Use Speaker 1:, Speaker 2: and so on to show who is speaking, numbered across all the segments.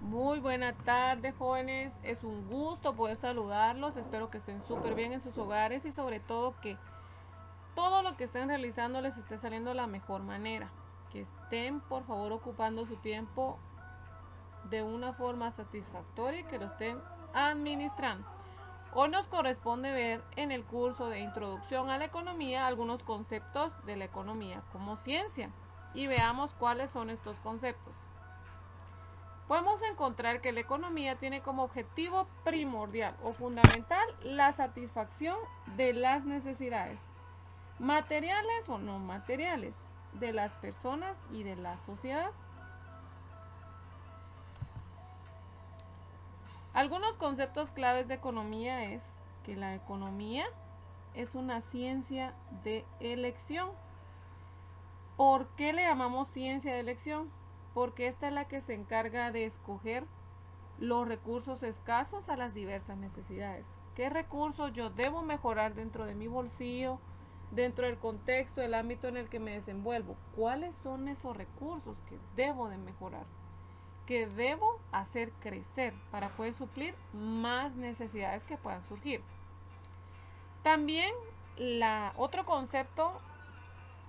Speaker 1: Muy buena tarde, jóvenes. Es un gusto poder saludarlos. Espero que estén súper bien en sus hogares y sobre todo que todo lo que estén realizando les esté saliendo de la mejor manera. Que estén, por favor, ocupando su tiempo de una forma satisfactoria y que lo estén administrando. Hoy nos corresponde ver en el curso de Introducción a la Economía algunos conceptos de la economía como ciencia y veamos cuáles son estos conceptos. Podemos encontrar que la economía tiene como objetivo primordial o fundamental la satisfacción de las necesidades, materiales o no materiales, de las personas y de la sociedad. Algunos conceptos claves de economía es que la economía es una ciencia de elección. ¿Por qué le llamamos ciencia de elección? Porque esta es la que se encarga de escoger los recursos escasos a las diversas necesidades. ¿Qué recursos yo debo mejorar dentro de mi bolsillo, dentro del contexto, del ámbito en el que me desenvuelvo? ¿Cuáles son esos recursos que debo de mejorar? Que debo hacer crecer para poder suplir más necesidades que puedan surgir. También otro concepto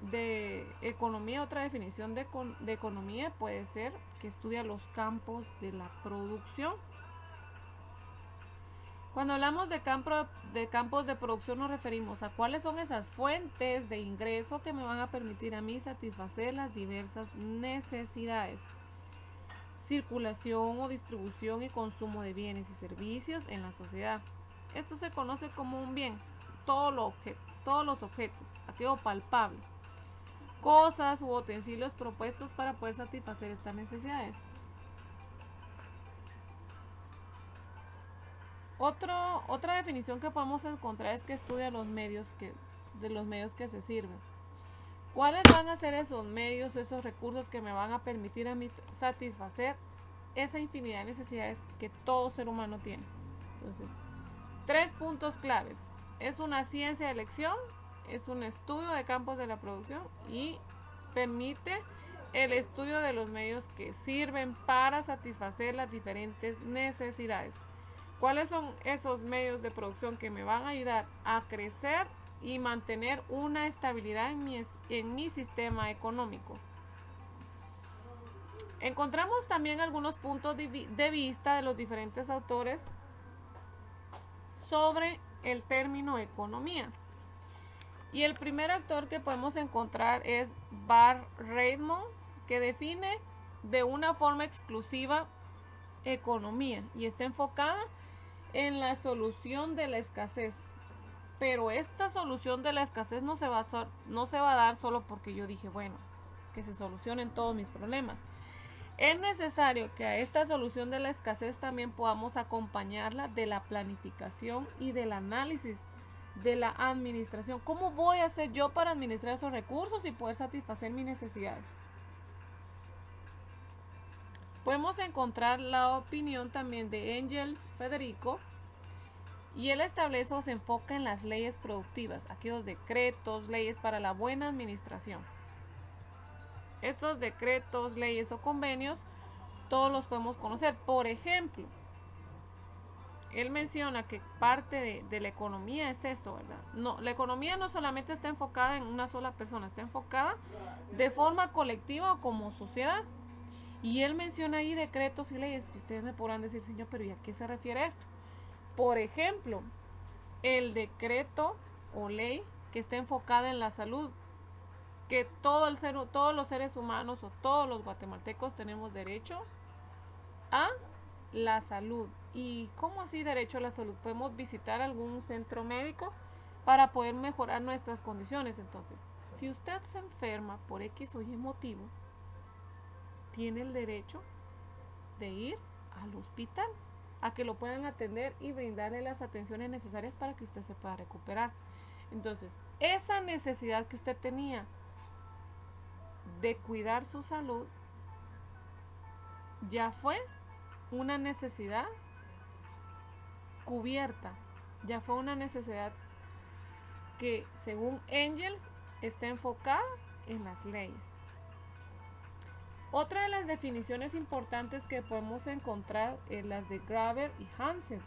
Speaker 1: de economía, otra definición de economía puede ser que estudia los campos de la producción. Cuando hablamos de campos de producción nos referimos a cuáles son esas fuentes de ingreso que me van a permitir a mí satisfacer las diversas necesidades. Circulación o distribución y consumo de bienes y servicios en la sociedad. Esto se conoce como un bien, todos los objetos, aquello palpable, cosas u utensilios propuestos para poder satisfacer estas necesidades. Otra definición que podemos encontrar es que estudia de los medios que se sirven. ¿Cuáles van a ser esos medios, esos recursos que me van a permitir a mí satisfacer esa infinidad de necesidades que todo ser humano tiene? Entonces, 3 puntos claves. Es una ciencia de elección, es un estudio de campos de la producción y permite el estudio de los medios que sirven para satisfacer las diferentes necesidades. ¿Cuáles son esos medios de producción que me van a ayudar a crecer y mantener una estabilidad en mi sistema económico? Encontramos también algunos puntos de vista de los diferentes autores sobre el término economía. Y el primer autor que podemos encontrar es Bar Reitman, que define de una forma exclusiva economía y está enfocada en la solución de la escasez. Pero esta solución de la escasez no se va a dar solo porque yo dije, bueno, que se solucionen todos mis problemas. Es necesario que a esta solución de la escasez también podamos acompañarla de la planificación y del análisis de la administración. ¿Cómo voy a hacer yo para administrar esos recursos y poder satisfacer mis necesidades? Podemos encontrar la opinión también de Engels Federico, y él establece o se enfoca en las leyes productivas, aquellos decretos, leyes para la buena administración. Estos decretos, leyes o convenios, todos los podemos conocer. Por ejemplo, él menciona que parte de la economía es esto, ¿verdad? No, la economía no solamente está enfocada en una sola persona, está enfocada de forma colectiva o como sociedad. Y él menciona ahí decretos y leyes. Ustedes me podrán decir, señor, pero ¿y a qué se refiere esto? Por ejemplo, el decreto o ley que está enfocada en la salud, que todos los seres humanos o todos los guatemaltecos tenemos derecho a la salud. ¿Y cómo así derecho a la salud? Podemos visitar algún centro médico para poder mejorar nuestras condiciones. Entonces, si usted se enferma por X o Y motivo, tiene el derecho de ir al hospital a que lo puedan atender y brindarle las atenciones necesarias para que usted se pueda recuperar. Entonces, esa necesidad que usted tenía de cuidar su salud ya fue una necesidad cubierta, ya fue una necesidad que según Engels está enfocada en las leyes. Otra de las definiciones importantes que podemos encontrar es las de Graeber y Hansen.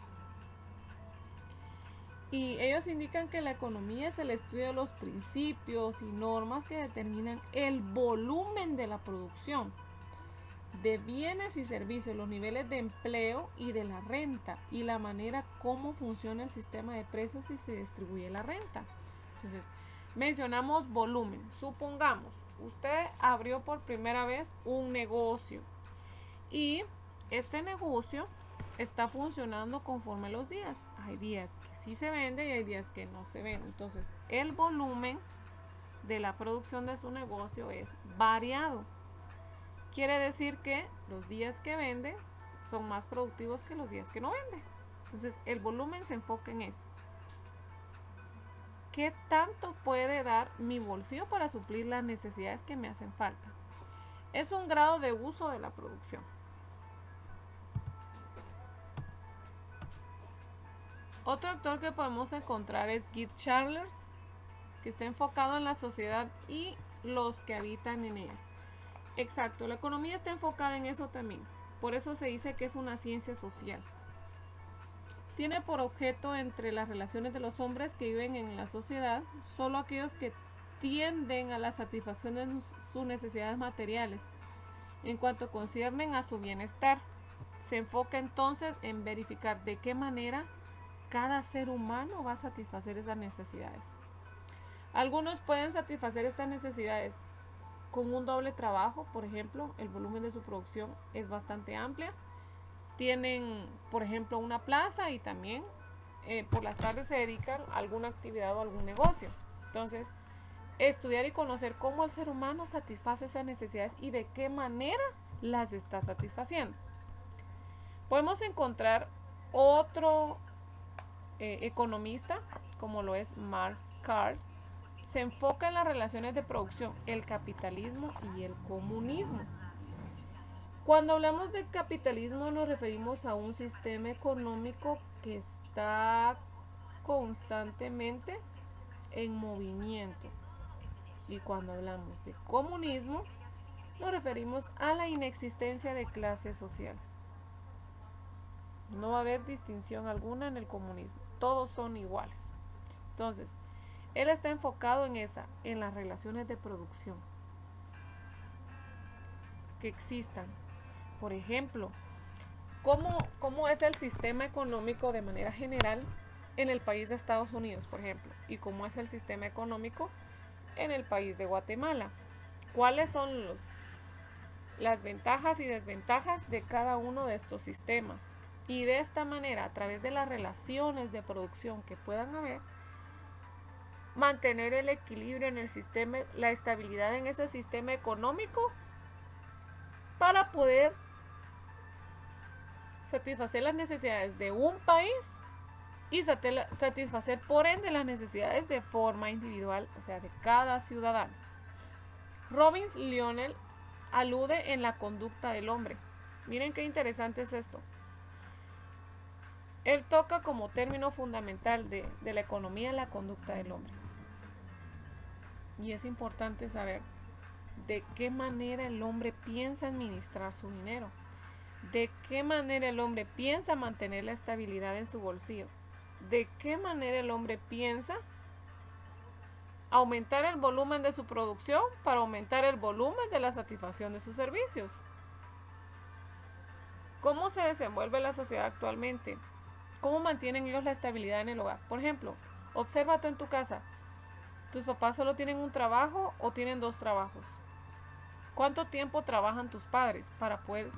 Speaker 1: Y ellos indican que la economía es el estudio de los principios y normas que determinan el volumen de la producción de bienes y servicios, los niveles de empleo y de la renta y la manera como funciona el sistema de precios y se distribuye la renta. Entonces, mencionamos volumen. Supongamos, usted abrió por primera vez un negocio y este negocio está funcionando conforme los días. Hay días que sí se vende y hay días que no se vende. Entonces, el volumen de la producción de su negocio es variado. Quiere decir que los días que vende son más productivos que los días que no vende. Entonces, el volumen se enfoca en eso. ¿Qué tanto puede dar mi bolsillo para suplir las necesidades que me hacen falta? Es un grado de uso de la producción. Otro autor que podemos encontrar es Guy Charles, que está enfocado en la sociedad y los que habitan en ella. Exacto, la economía está enfocada en eso también. Por eso se dice que es una ciencia social. Tiene por objeto entre las relaciones de los hombres que viven en la sociedad, solo aquellos que tienden a la satisfacción de sus necesidades materiales, en cuanto conciernen a su bienestar. Se enfoca entonces en verificar de qué manera cada ser humano va a satisfacer esas necesidades. Algunos pueden satisfacer estas necesidades con un doble trabajo, por ejemplo, el volumen de su producción es bastante amplia. Tienen, por ejemplo, una plaza y también por las tardes se dedican a alguna actividad o algún negocio. Entonces, estudiar y conocer cómo el ser humano satisface esas necesidades y de qué manera las está satisfaciendo. Podemos encontrar otro economista, como lo es Marx Karl. Se enfoca en las relaciones de producción, el capitalismo y el comunismo. Cuando hablamos de capitalismo nos referimos a un sistema económico que está constantemente en movimiento. Y cuando hablamos de comunismo nos referimos a la inexistencia de clases sociales. No va a haber distinción alguna en el comunismo, todos son iguales. Entonces, él está enfocado en las relaciones de producción que existan. Por ejemplo, ¿cómo es el sistema económico de manera general en el país de Estados Unidos, por ejemplo? ¿Y cómo es el sistema económico en el país de Guatemala? ¿Cuáles son las ventajas y desventajas de cada uno de estos sistemas? Y de esta manera, a través de las relaciones de producción que puedan haber, mantener el equilibrio en el sistema, la estabilidad en ese sistema económico para poder satisfacer las necesidades de un país y satisfacer por ende las necesidades de forma individual, o sea, de cada ciudadano. Robbins Lionel alude en la conducta del hombre. Miren qué interesante es esto. Él toca como término fundamental de la economía la conducta del hombre. Y es importante saber de qué manera el hombre piensa administrar su dinero, de qué manera el hombre piensa mantener la estabilidad en su bolsillo, de qué manera el hombre piensa aumentar el volumen de su producción para aumentar el volumen de la satisfacción de sus servicios. ¿Cómo se desenvuelve la sociedad actualmente? ¿Cómo mantienen ellos la estabilidad en el hogar? Por ejemplo, obsérvate en tu casa. ¿Tus papás solo tienen un trabajo o tienen dos trabajos? ¿Cuánto tiempo trabajan tus padres para poder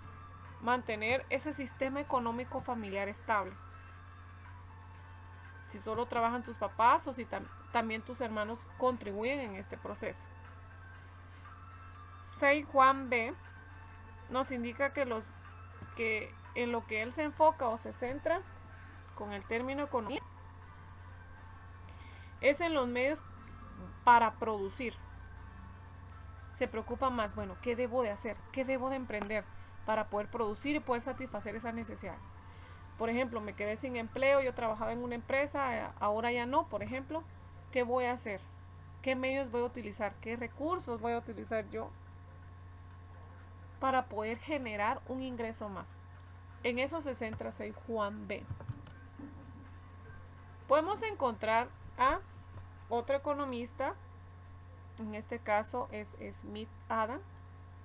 Speaker 1: mantener ese sistema económico familiar estable? Si solo trabajan tus papás o si también tus hermanos contribuyen en este proceso. Sei Juan B. nos indica que en lo que él se enfoca o se centra con el término economía es en los medios para producir. Se preocupa más, bueno, ¿qué debo de hacer? ¿Qué debo de emprender para poder producir y poder satisfacer esas necesidades? Por ejemplo, me quedé sin empleo, yo trabajaba en una empresa, ahora ya no, por ejemplo, ¿qué voy a hacer? ¿Qué medios voy a utilizar? ¿Qué recursos voy a utilizar yo para poder generar un ingreso más. En eso se centra Juan B. Podemos encontrar a otro economista, en este caso es Smith Adam,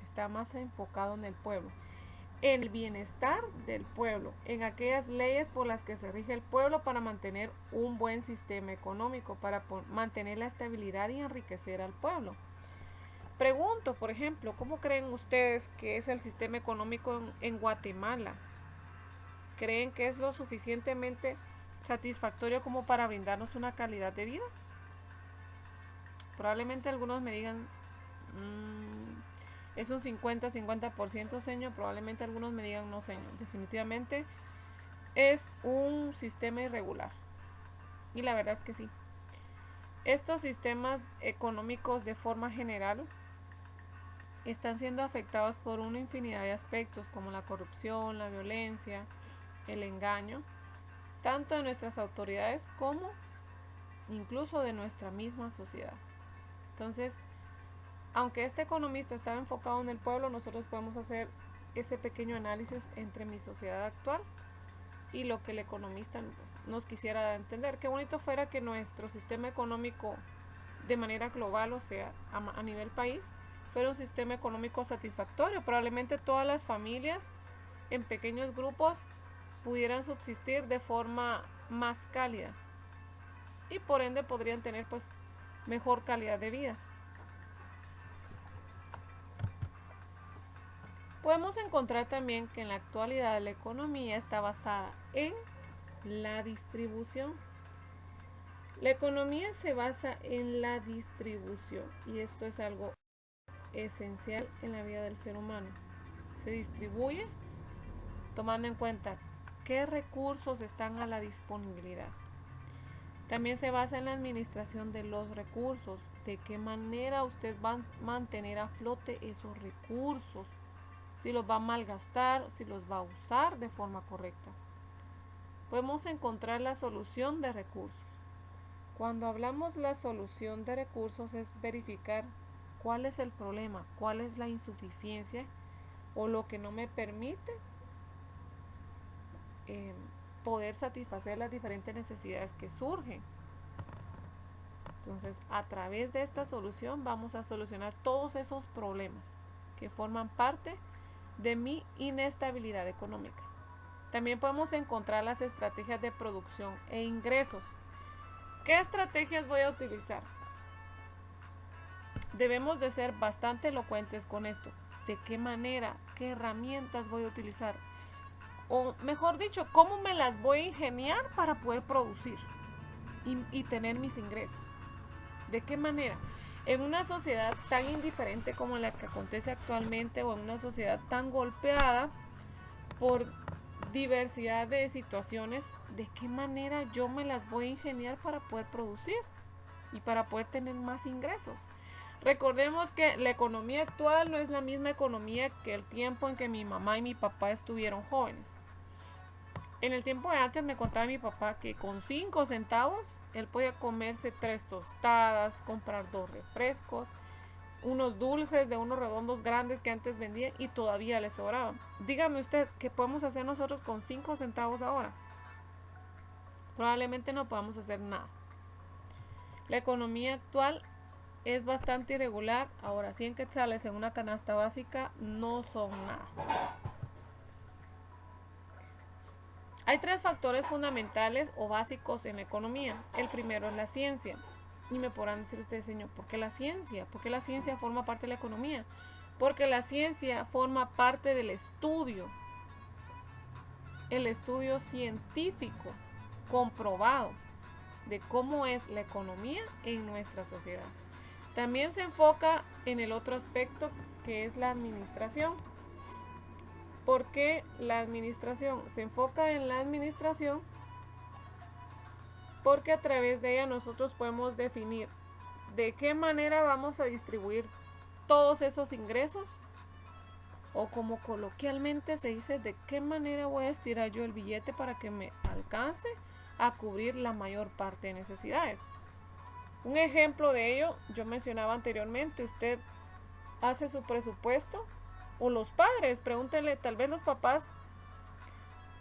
Speaker 1: está más enfocado en el pueblo, en el bienestar del pueblo, en aquellas leyes por las que se rige el pueblo para mantener un buen sistema económico, para mantener la estabilidad y enriquecer al pueblo. Pregunto, por ejemplo, ¿cómo creen ustedes que es el sistema económico en Guatemala? ¿Creen que es lo suficientemente satisfactorio como para brindarnos una calidad de vida? Probablemente algunos me digan, es un 50-50%, señor. Probablemente algunos me digan, no, señor. Definitivamente es un sistema irregular. Y la verdad es que sí. Estos sistemas económicos de forma general están siendo afectados por una infinidad de aspectos como la corrupción, la violencia, el engaño, tanto de nuestras autoridades como incluso de nuestra misma sociedad. Entonces, aunque este economista estaba enfocado en el pueblo, nosotros podemos hacer ese pequeño análisis entre mi sociedad actual y lo que el economista nos quisiera entender. Qué bonito fuera que nuestro sistema económico de manera global, o sea, a nivel país, fuera un sistema económico satisfactorio. Probablemente todas las familias en pequeños grupos pudieran subsistir de forma más cálida y por ende podrían tener pues mejor calidad de vida. Podemos encontrar también que en la actualidad la economía está basada en la distribución. La economía se basa en la distribución y esto es algo esencial en la vida del ser humano. Se distribuye tomando en cuenta qué recursos están a la disponibilidad. También se basa en la administración de los recursos, de qué manera usted va a mantener a flote esos recursos, si los va a malgastar, si los va a usar de forma correcta. Podemos encontrar la solución de recursos. Cuando hablamos de la solución de recursos es verificar cuál es el problema, cuál es la insuficiencia o lo que no me permite poder satisfacer las diferentes necesidades que surgen. Entonces, a través de esta solución vamos a solucionar todos esos problemas que forman parte de mi inestabilidad económica. También podemos encontrar las estrategias de producción e ingresos. ¿Qué estrategias voy a utilizar? Debemos de ser bastante elocuentes con esto. ¿De qué manera? ¿Qué herramientas voy a utilizar? O mejor dicho, ¿cómo me las voy a ingeniar para poder producir y tener mis ingresos? ¿De qué manera? En una sociedad tan indiferente como la que acontece actualmente o en una sociedad tan golpeada por diversidad de situaciones, ¿de qué manera yo me las voy a ingeniar para poder producir y para poder tener más ingresos? Recordemos que la economía actual no es la misma economía que el tiempo en que mi mamá y mi papá estuvieron jóvenes. En el tiempo de antes me contaba mi papá que con 5 centavos él podía comerse 3 tostadas, comprar 2 refrescos, unos dulces de unos redondos grandes que antes vendían y todavía le sobraban. Dígame usted, ¿qué podemos hacer nosotros con 5 centavos ahora? Probablemente no podamos hacer nada. La economía actual es bastante irregular. Ahora, 100 quetzales en una canasta básica no son nada. Hay 3 factores fundamentales o básicos en la economía. El primero es la ciencia. Y me podrán decir ustedes, señor, ¿por qué la ciencia? ¿Por qué la ciencia forma parte de la economía? Porque la ciencia forma parte del estudio. El estudio científico comprobado de cómo es la economía en nuestra sociedad. También se enfoca en el otro aspecto que es la administración. ¿Por qué la administración? Se enfoca en la administración porque a través de ella nosotros podemos definir de qué manera vamos a distribuir todos esos ingresos, o como coloquialmente se dice, de qué manera voy a estirar yo el billete para que me alcance a cubrir la mayor parte de necesidades. Un ejemplo de ello, yo mencionaba anteriormente, usted hace su presupuesto O los padres, pregúntenle, tal vez los papás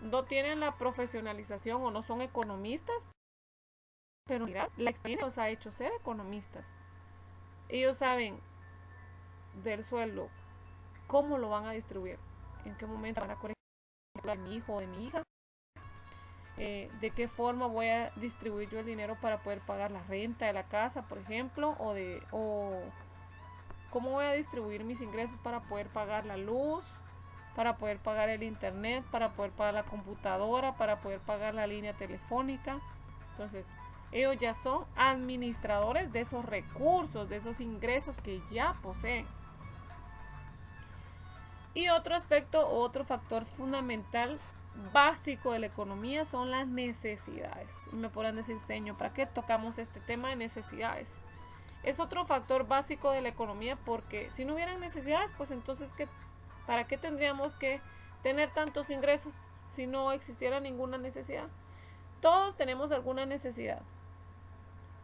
Speaker 1: no tienen la profesionalización o no son economistas, pero mira, la experiencia los ha hecho ser economistas. Ellos saben del sueldo, cómo lo van a distribuir, en qué momento van a corregir de mi hijo o de mi hija, de qué forma voy a distribuir yo el dinero para poder pagar la renta de la casa, por ejemplo, o cómo voy a distribuir mis ingresos para poder pagar la luz, para poder pagar el internet, para poder pagar la computadora, para poder pagar la línea telefónica. Entonces, ellos ya son administradores de esos recursos, de esos ingresos que ya poseen. Y otro aspecto, otro factor fundamental, básico de la economía son las necesidades. Y me podrán decir, señor, ¿para qué tocamos este tema de necesidades? Es otro factor básico de la economía porque si no hubieran necesidades, pues entonces, ¿para qué tendríamos que tener tantos ingresos si no existiera ninguna necesidad? Todos tenemos alguna necesidad.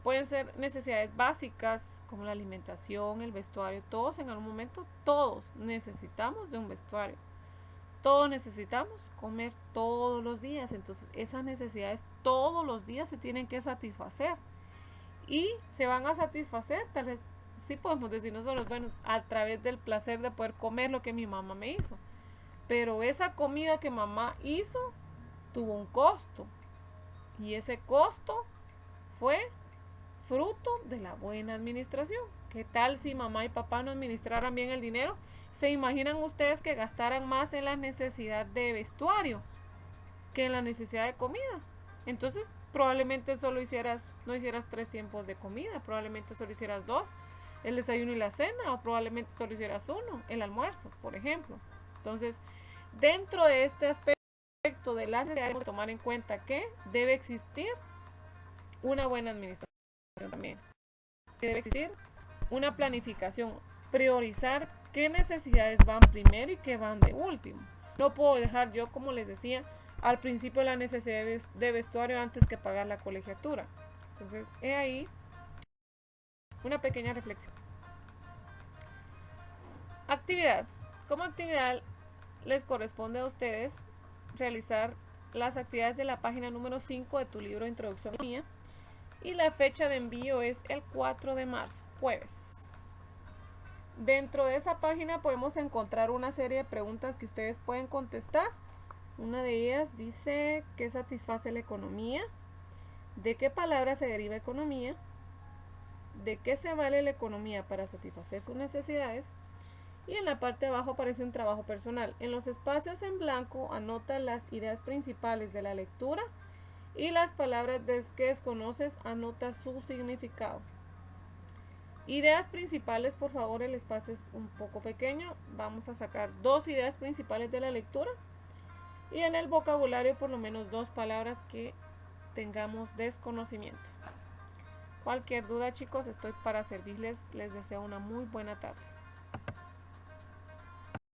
Speaker 1: Pueden ser necesidades básicas como la alimentación, el vestuario. Todos en algún momento, todos necesitamos de un vestuario. Todos necesitamos comer todos los días. Entonces esas necesidades todos los días se tienen que satisfacer. Y se van a satisfacer, tal vez sí podemos decir nosotros, bueno, a través del placer de poder comer lo que mi mamá me hizo. Pero esa comida que mamá hizo tuvo un costo. Y ese costo fue fruto de la buena administración. ¿Qué tal si mamá y papá no administraran bien el dinero? ¿Se imaginan ustedes que gastaran más en la necesidad de vestuario que en la necesidad de comida? Entonces probablemente no hicieras 3 tiempos de comida, probablemente solo hicieras 2, el desayuno y la cena, o probablemente solo hicieras 1, el almuerzo, por ejemplo. Entonces, dentro de este aspecto de la necesidad, debemos tomar en cuenta que debe existir una buena administración también. Que debe existir una planificación, priorizar qué necesidades van primero y qué van de último. No puedo dejar yo, como les decía, al principio la necesidad de vestuario antes que pagar la colegiatura. Entonces, he ahí una pequeña reflexión. Actividad. Como actividad les corresponde a ustedes realizar las actividades de la página número 5 de tu libro Introducción a la Economía. Y la fecha de envío es el 4 de marzo, jueves. Dentro de esa página podemos encontrar una serie de preguntas que ustedes pueden contestar. Una de ellas dice: ¿qué satisface la economía? ¿De qué palabra se deriva economía? ¿De qué se vale la economía para satisfacer sus necesidades? Y en la parte de abajo aparece un trabajo personal. En los espacios en blanco anota las ideas principales de la lectura y las palabras que desconoces anota su significado. Ideas principales, por favor, el espacio es un poco pequeño. Vamos a sacar 2 ideas principales de la lectura. Y en el vocabulario por lo menos 2 palabras que tengamos desconocimiento. Cualquier duda, chicos, estoy para servirles. Les deseo una muy buena tarde.